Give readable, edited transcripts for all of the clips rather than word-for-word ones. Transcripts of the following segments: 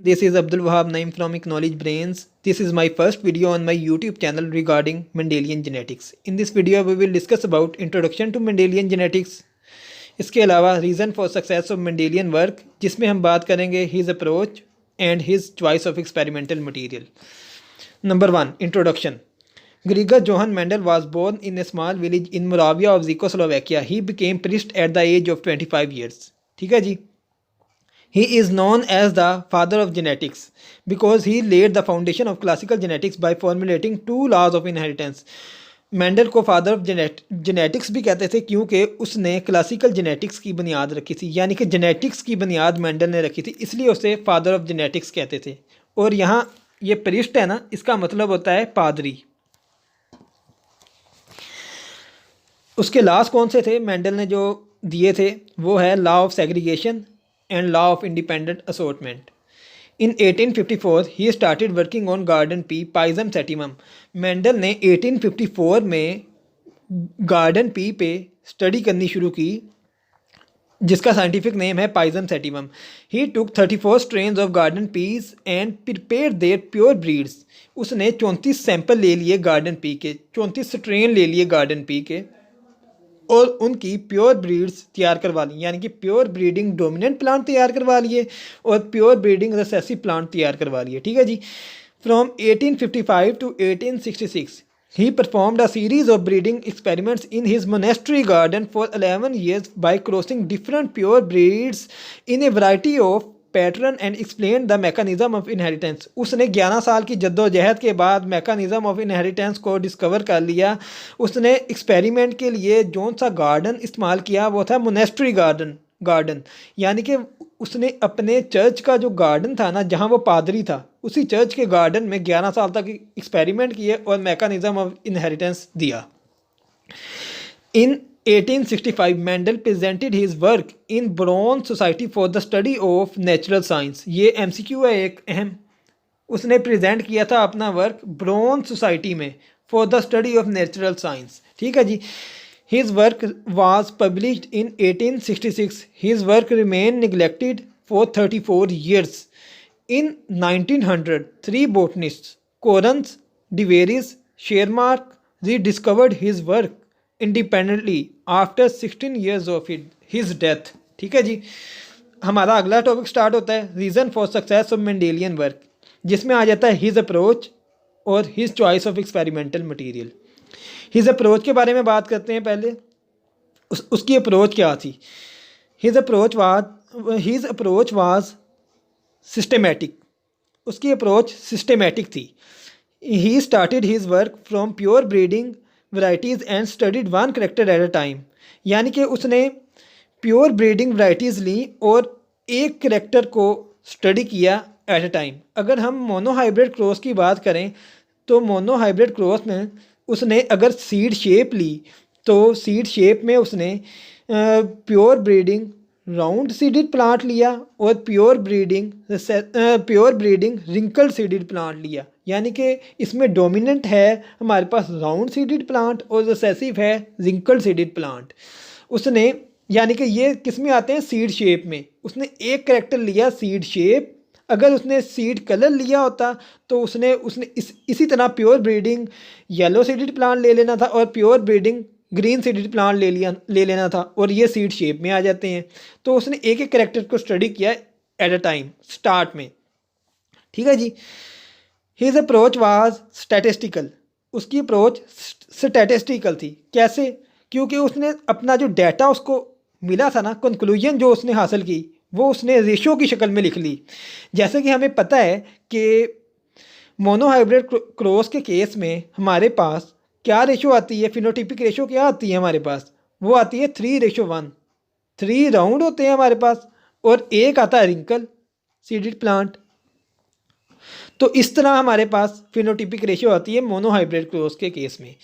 This is Abdul Wahab Naim from Acknowledge Brains. This is my first video on my YouTube channel regarding Mendelian genetics. In this video, we will discuss about introduction to Mendelian genetics. इसके अलावा reason for success of Mendelian work, जिसमें हम बात करेंगे his approach and his choice of experimental material. Number 1, introduction. Gregor Johann Mendel was born in a small village in Moravia of Czechoslovakia. He became priest at the age of 25 years. ठीक है जी. He is known as the father of genetics because he laid the foundation of classical genetics by formulating 2 laws of inheritance. Mendel को father of genetics भी कहते थे क्योंकि उसने classical genetics की बुनियाद रखी थी, यानी कि जेनेटिक्स की बुनियाद मेंडल ने रखी थी, इसलिए उसे फादर ऑफ जेनेटिक्स कहते थे. और यहाँ ये प्रीस्ट है ना, इसका मतलब होता है पादरी. उसके लॉज कौन से थे मेंडल ने जो दिए थे? वो है law of segregation and law of independent assortment. In 1854 he started working on garden pea Pisum sativum. Mendel ने 1854 में गार्डन पी पे स्टडी करनी शुरू की, जिसका साइंटिफिक नेम है पाइजम sativum. He took 34 strains of garden peas and prepare their pure breeds. उसने 34 sample ले लिए गार्डन पी के, 34 स्ट्रेन ले लिए गार्डन पी के और उनकी प्योर ब्रीड्स तैयार करवा ली, यानी कि प्योर ब्रीडिंग डोमिनेंट प्लांट तैयार करवा लिए और प्योर ब्रीडिंग रिसेसिव प्लांट तैयार करवा लिए. ठीक है जी. From 1855 to 1866 he performed a series of breeding experiments in his monastery garden for 11 years by crossing different pure breeds in a variety of pattern and explain the mechanism of inheritance. उसने 11 साल की जद्दोजहद के बाद mechanism of inheritance को discover कर लिया. उसने एक्सपेरिमेंट के लिए जौन सा गार्डन इस्तेमाल किया वो था मोनेस्ट्री गार्डन, यानी कि उसने अपने चर्च का जो गार्डन था ना, जहाँ वो पादरी था, उसी चर्च के गार्डन में 11 साल तक एक्सपेरिमेंट किए और मैकेनिज्म ऑफ इनहेरिटेंस दिया. इन 1865 Mendel presented his work in Bonn Society for the Study of Natural Science. ये MCQ है एक अहम. उसने प्रेजेंट किया था अपना वर्क ब्रोन सोसाइटी में for the study of natural science. ठीक है जी. His work was published in 1866. His work remained neglected for 34 years. In 1900, 3 botanists, Correns, De Vries, Schermark, rediscovered his work independently after 16 years of his death. ठीक है जी. हमारा अगला topic start होता है reason for success of Mendelian work, जिसमें आ जाता है his approach और his choice of experimental material. His approach के बारे में बात करते हैं पहले. उसकी अप्रोच क्या थी? His approach was systematic. उसकी अप्रोच सिस्टमेटिक थी. He started his work from pure breeding varieties and studied 1 character at a time. यानी कि उसने प्योर ब्रीडिंग वैराइटीज़ ली और एक करेक्टर को स्टडी किया एट अ टाइम. अगर हम मोनोहाइब्रिड क्रॉस की बात करें तो मोनोहाइब्रिड क्रॉस में उसने अगर सीड शेप ली तो सीड शेप में उसने pure breeding round seeded plant लिया और pure breeding wrinkle seeded plant लिया. यानी कि इसमें डोमिनेंट है हमारे पास राउंड सीडेड प्लांट और रिसेसिव है रिंकल सीडेड प्लांट. उसने यानी कि ये किस में आते हैं? सीड शेप में. उसने एक कैरेक्टर लिया सीड शेप. अगर उसने सीड कलर लिया होता तो उसने इसी तरह pure breeding yellow seeded plant ले लेना था और pure breeding green seeded plant ले लेना था और ये सीड शेप में आ जाते हैं. तो उसने एक एक कैरेक्टर को स्टडी किया एट अ टाइम स्टार्ट में. ठीक है जी. His approach was statistical. उसकी अप्रोच स्टैटिस्टिकल थी. कैसे? क्योंकि उसने अपना जो डाटा उसको मिला था ना, कंक्लूजन जो उसने हासिल की, वो उसने रेशो की शक्ल में लिख ली. जैसे कि हमें पता है कि मोनोहाइब्रिड क्रॉस के केस में हमारे पास क्या रेशो आती है? फिनोटिपिक रेशो क्या आती है हमारे पास? वो आती है 3:1. 3 राउंड होते हैं हमारे पास और एक आता है रिंकल सीडेड प्लांट. तो इस तरह हमारे पास फिनोटिपिक रेशो आती है मोनोहाइब्रिड क्रॉस के केस में.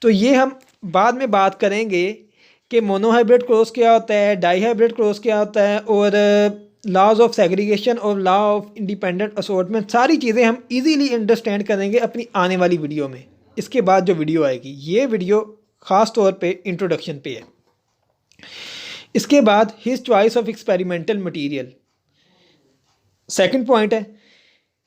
तो ये हम बाद में बात करेंगे कि मोनोहाइब्रिड क्रॉस क्या होता है, डाईहाइब्रिड क्रॉस क्या होता है और लॉज ऑफ सेग्रीगेशन और लॉ ऑफ इंडिपेंडेंट असॉर्टमेंट. सारी चीज़ें हम इजीली अंडरस्टैंड करेंगे अपनी आने वाली वीडियो में. इसके बाद जो वीडियो आएगी, ये वीडियो ख़ास तौर पे इंट्रोडक्शन पे है. इसके बाद his choice of experimental material. Second point है,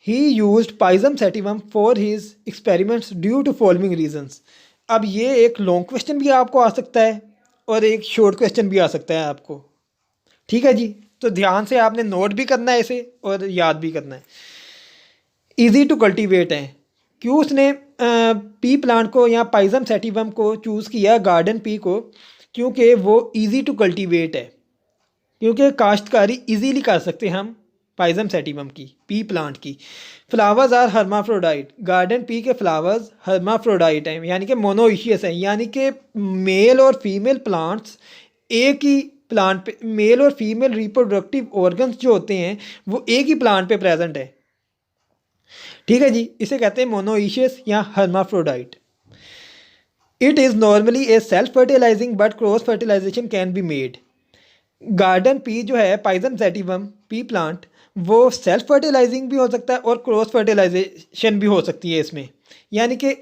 he used Pisum sativum for his experiments due to following reasons. अब ये एक लॉन्ग क्वेश्चन भी आपको आ सकता है और एक शॉर्ट क्वेश्चन भी आ सकता है आपको, ठीक है जी। तो ध्यान से आपने नोट भी करना है इसे और याद भी करना है। इजी टू कल्टीवेट है, क्यों उसने पी प्लांट को या पाइजम सेटिवम को चूज़ किया, गार्डन पी को, क्योंकि वो इजी टू कल्टीवेट है, क्योंकि काश्तकारी इजीली कर सकते हैं हम पाइजम सेटिवम की, पी प्लांट की। Flowers are hermaphrodite, garden pea के फ्लावर्स हर्माफ्रोडाइट हैं, यानी कि मोनोइशियस हैं, यानी कि मेल और फीमेल प्लांट्स एक ही प्लांट पे, मेल और फीमेल रिप्रोडक्टिव ऑर्गन्स जो होते हैं वो एक ही प्लांट पे प्रेजेंट है, ठीक है जी। इसे कहते हैं मोनोइशियस या hermaphrodite. It is normally a self fertilising but cross fertilisation can be made. Garden pea जो है, पाइजम सेटिवम पी प्लांट, वो सेल्फ फर्टिलाइजिंग भी हो सकता है और क्रॉस फर्टिलाइजेशन भी हो सकती है इसमें। यानी कि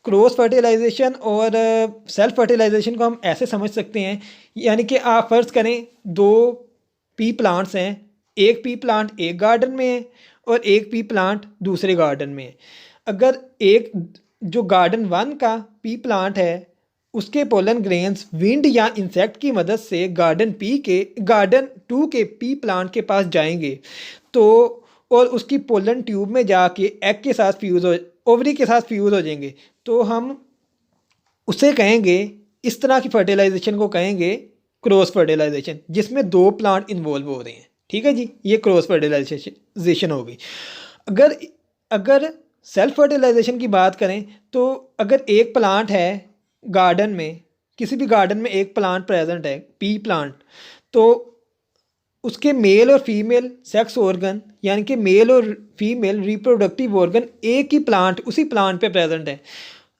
क्रॉस फर्टिलाइजेशन और सेल्फ फर्टिलाइजेशन को हम ऐसे समझ सकते हैं, यानी कि आप फ़र्ज़ करें दो पी प्लांट्स हैं, एक पी प्लांट एक गार्डन में है और एक पी प्लांट दूसरे गार्डन में है। अगर एक जो गार्डन 1 का पी प्लांट है उसके पोलन ग्रेन्स विंड या इंसेक्ट की मदद से गार्डन 2 के पी प्लांट के पास जाएंगे, तो और उसकी पोलन ट्यूब में जाके एग के साथ ओवरी के साथ फ्यूज़ हो जाएंगे, तो हम उसे कहेंगे, इस तरह की फर्टिलाइजेशन को कहेंगे क्रॉस फर्टिलाइजेशन, जिसमें 2 प्लांट इन्वॉल्व हो रहे हैं, ठीक है जी। ये क्रॉस फर्टिलाइजेशन होगी। अगर अगर सेल्फ फर्टिलाइजेशन की बात करें तो अगर एक प्लांट है गार्डन में, किसी भी गार्डन में एक प्लांट प्रेजेंट है पी प्लांट, तो उसके मेल और फीमेल सेक्स ऑर्गन, यानी कि मेल और फीमेल रिप्रोडक्टिव ऑर्गन एक ही प्लांट, उसी प्लांट पे प्रेजेंट है।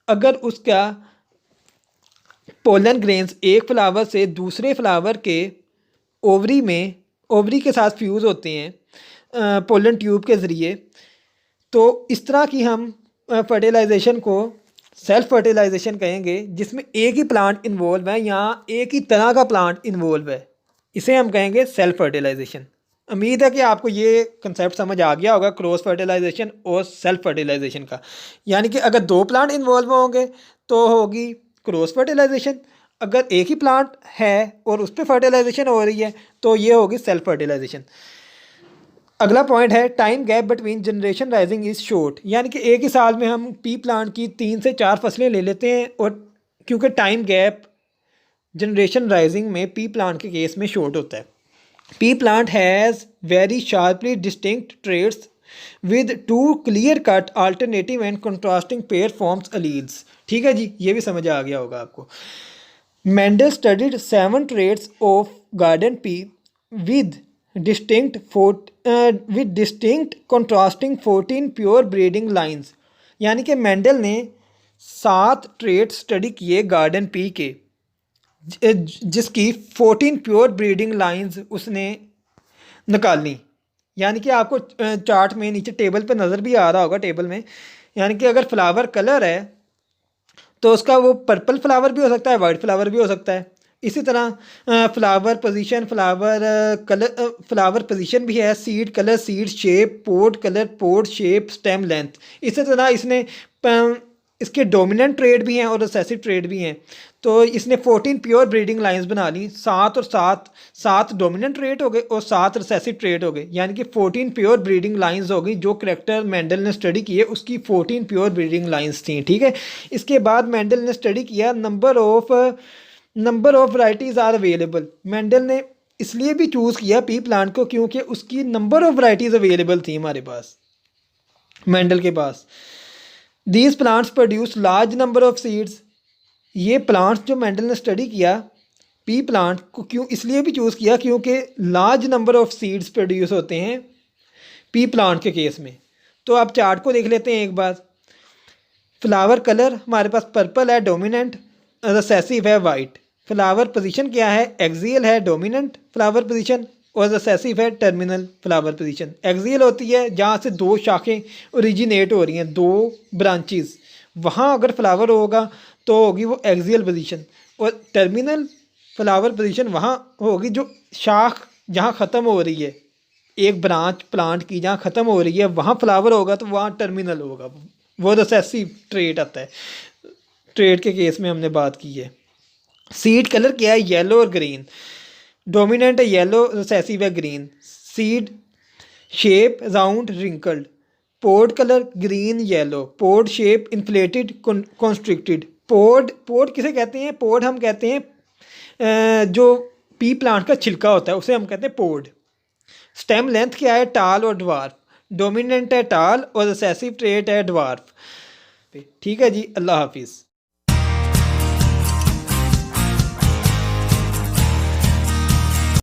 अगर उसका पोलन ग्रेन्स एक फ्लावर से दूसरे फ्लावर के ओवरी के साथ फ्यूज़ होते हैं पोलन ट्यूब के ज़रिए, तो इस तरह की हम फर्टिलाइजेशन को सेल्फ फर्टिलाइजेशन कहेंगे, जिसमें एक ही प्लांट इन्वॉल्व है या एक ही तरह का प्लांट इन्वॉल्व है, इसे हम कहेंगे सेल्फ फर्टिलाइजेशन। उम्मीद है कि आपको ये कंसेप्ट समझ आ गया होगा क्रॉस फर्टिलाइजेशन और सेल्फ फर्टिलाइजेशन का। यानी कि अगर 2 प्लांट इन्वॉल्व होंगे तो होगी क्रॉस फर्टिलाइजेशन, अगर एक ही प्लांट है और उस पर फर्टिलाइजेशन हो रही है तो ये होगी सेल्फ फर्टिलाइजेशन। अगला पॉइंट है, time gap between generation rising is short, यानी कि एक ही साल में हम पी प्लांट की 3 से 4 फसलें ले लेते हैं, और क्योंकि टाइम गैप जनरेशन राइजिंग में पी प्लांट के केस में शॉर्ट होता है। Pea plant has very sharply distinct traits with 2 clear cut alternative and contrasting pair forms alleles, ठीक है जी। ये भी समझ आ गया होगा आपको। Mendel studied 7 traits of garden pea with distinct contrasting 14 pure breeding lines, यानी कि मेंडल ने 7 ट्रेट स्टडी किए गार्डन पी के, जिसकी 14 प्योर ब्रीडिंग लाइंस उसने निकाली। यानी कि आपको चार्ट में नीचे टेबल पे नज़र भी आ रहा होगा, टेबल में, यानी कि अगर फ्लावर कलर है तो उसका वो पर्पल फ्लावर भी हो सकता है, वाइट फ्लावर भी हो सकता है। इसी तरह फ्लावर पोजीशन, फ्लावर पोजीशन भी है, seed colour, seed shape, pod colour, पोड शेप, स्टेम लेंथ। इसी तरह इसके डोमिनेंट ट्रेड भी हैं और रिसेसिव ट्रेड भी हैं। तो इसने 14 प्योर ब्रीडिंग लाइंस बना ली, 7 डोमिनेंट ट्रेड हो गए और 7 रिसेसिव ट्रेड हो गए, यानी कि 14 प्योर ब्रीडिंग लाइंस हो गई। जो करेक्टर मेंडल ने स्टडी किए उसकी 14 प्योर ब्रीडिंग लाइंस थी, ठीक है। इसके बाद मेंडल ने स्टडी किया number of varieties are available. Mendel ने इसलिए भी चूज़ किया पी प्लांट को क्योंकि उसकी नंबर ऑफ वैरायटीज़ अवेलेबल थी हमारे पास, मेंडल के पास। These plants produce large number of seeds. ये प्लांट्स जो मेंडल ने स्टडी किया पी प्लांट को क्यों इसलिए भी चूज़ किया क्योंकि large number of seeds produce होते हैं पी प्लांट के केस में। तो आप चार्ट को देख लेते हैं एक बार। फ्लावर कलर हमारे पास पर्पल है डोमिनेंट, रिसेसिव है वाइट। फ्लावर पोजीशन क्या है, एक्सियल है डोमिनेंट फ्लावर पोजीशन, और रिसेसिव है टर्मिनल फ्लावर पोजीशन। एक्सियल होती है जहाँ से 2 शाखें ओरिजिनेट हो रही हैं, 2 ब्रांचेस, वहाँ अगर फ्लावर होगा तो होगी वो एक्सियल पोजीशन, और टर्मिनल फ्लावर पोजीशन वहाँ होगी जो शाख जहाँ ख़त्म हो रही है एक ब्रांच प्लांट की जहाँ ख़त्म हो रही है वहाँ फ्लावर होगा तो वहाँ टर्मिनल होगा, वो रिसेसिव ट्रेट आता है। ट्रेट के केस में हमने बात की है। सीड कलर क्या है, येलो और ग्रीन। डोमिनेंट है येलो, रिसेसिव है green. Seed shape round wrinkled. Pod colour green yellow. Pod shape inflated constricted. Pod किसे कहते हैं, पोड हम कहते हैं जो पी प्लांट का छिलका होता है उसे हम कहते हैं पोड। स्टेम लेंथ क्या है, टाल और ड्वार्फ। डोमिनेंट है टाल और रिसेसिव ट्रेट है ड्वार्फ। ठीक है जी, अल्लाह हाफिज़।